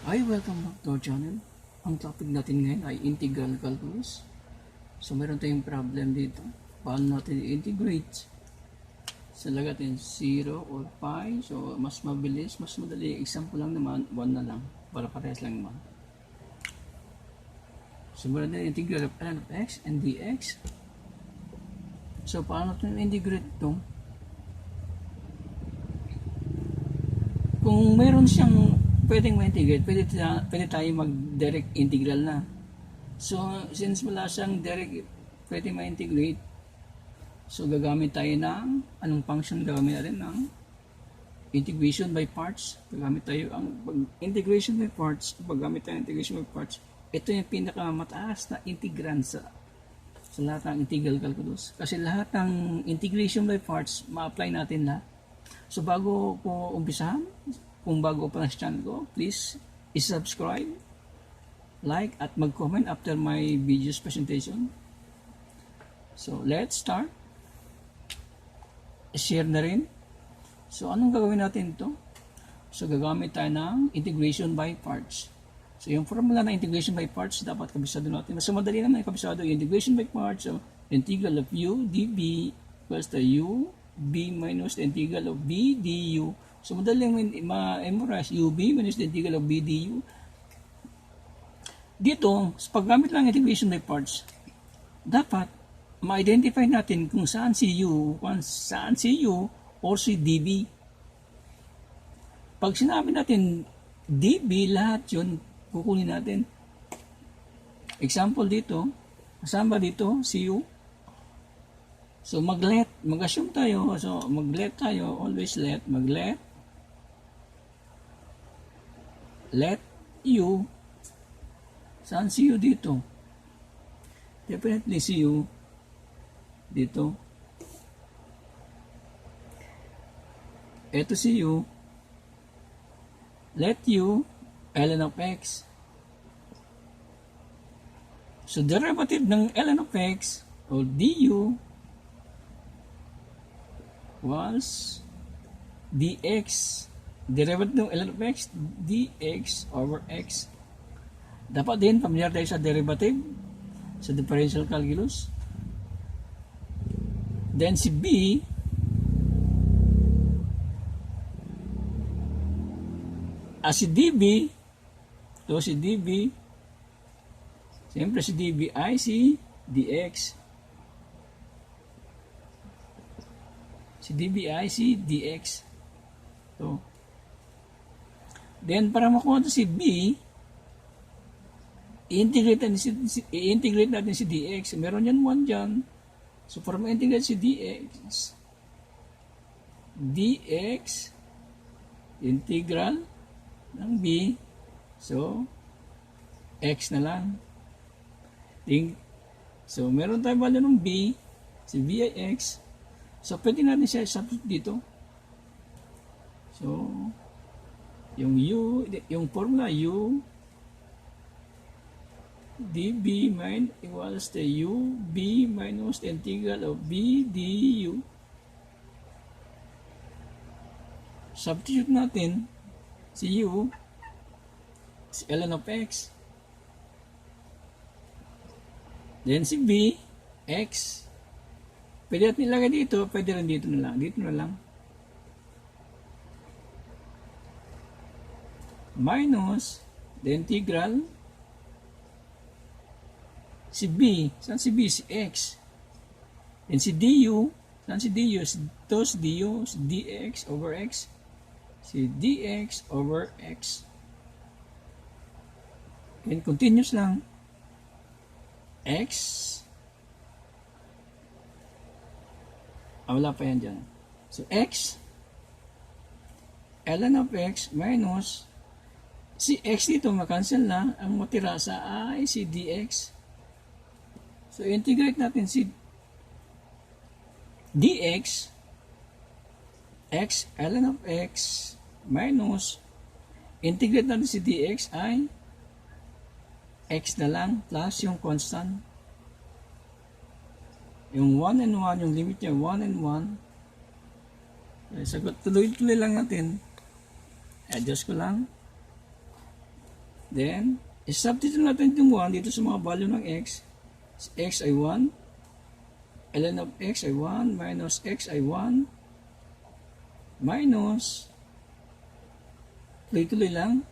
Hi, welcome back to our channel. Ang topic natin ngayon ay integral calculus. So, meron tayong problem dito. Paano natin i-integrate? So, lagatin 0 or pi. So, mas mabilis, mas madali. Example lang naman, 1 na lang. Para parehas lang naman. So, meron na integral of ln of x and dx. So, paano natin integrate ito? Kung meron siyang pwedeng ma-integrate, pwede tayo mag-direct integral na. So, since wala siyang direct pwede ma-integrate, so gagamit tayo ng, anong function gagamit natin ng integration by parts. Gagamit tayo ang integration by parts. Paggamit tayo ng integration by parts, ito yung pinakamataas na integrand sa lahat ng integral calculus. Kasi lahat ng integration by parts, ma-apply natin lahat. So, bago ko umpisahan, kung bago pa na sa channel ko, please subscribe, like, at mag-comment after my video's presentation. So, let's start. Share na rin. So, anong gagawin natin ito? So, gagamit tayo ng integration by parts. So, yung formula ng integration by parts, dapat kabisado natin. Mas madali naman yung kabisado. Yung integration by parts, so, integral of u dv equals to u b minus the integral of b du. So, madali ma-memorize ub minus the integral of b du. Dito, sa paggamit lang integration by parts, dapat ma-identify natin kung saan si u or si db. Pag sinabi natin db, lahat yun kukunin natin. Example dito, kasama dito si u. So, mag-assume tayo. So, mag-let tayo. Always let. Let u. Saan si u dito? Definitely si u dito. Ito si u. Let u ln of x. So, derivative ng ln of x or du was dx, derivative ng ln of x, dx over x. Dapat din, familiar tayo sa derivative, sa differential calculus. Then si b, si db, si db, siyempre si db ay si dx. Si db ay si dx. So, then para makuha ito si b, i-integrate natin si dx. Meron yan 1 dyan. So, para ma-integrate si dx, integral ng b. So, x na lang. So, meron tayo value ng b. Si b ay x. So, pwede natin siya substitute dito. So, yung formula u db equals to u b minus the integral of b du. Substitute natin si u, si ln of x. Then si b, x. Pwede natin ilagay dito, pwede rin dito na lang. Dito na lang. Minus the integral si b. Saan si b? Si x. And si du, saan si du? Ito si du, si dx over x. Si dx over x. And continuous lang. X. Wala pa yan dyan. So, x, ln of x minus, si x dito makancel na, ang matira sa ay si dx. So, integrate natin si dx, x, ln of x minus, integrate natin si dx ay x na lang plus yung constant. Yung 1 and 1, yung limit niya 1 and 1. Sagot, tuloy-tuloy lang natin. Adjust ko lang. Then, substitute natin itong 1 dito sa mga value ng x. X ay 1. ln of x ay 1 minus x ay 1 minus tuloy-tuloy lang.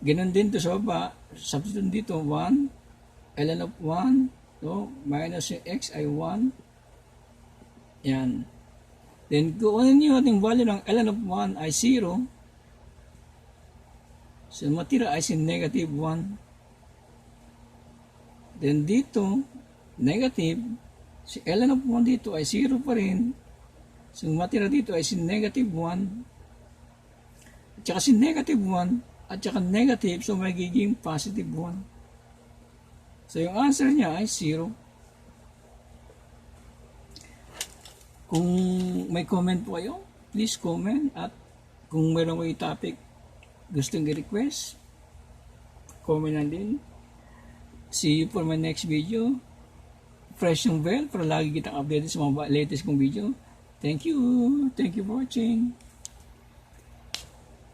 Ganon din to sa baba. Substitute dito 1 ln of 1 so, minus yung x ay 1. Yan. Then, kung ano yung ating value ng ln of 1 ay 0, so matira ay si negative 1. Then dito, negative, si ln of 1 dito ay 0 pa rin. So matira dito ay si negative 1. At saka si negative 1, at saka negative, so magiging positive 1. So yung answer niya ay 0. Kung may comment po kayo, please comment. At kung mayroon kayo topic gustong i-request, comment lang din. See you for my next video. Press yung bell para lagi kitang updated sa mga latest kong video. Thank you. Thank you for watching.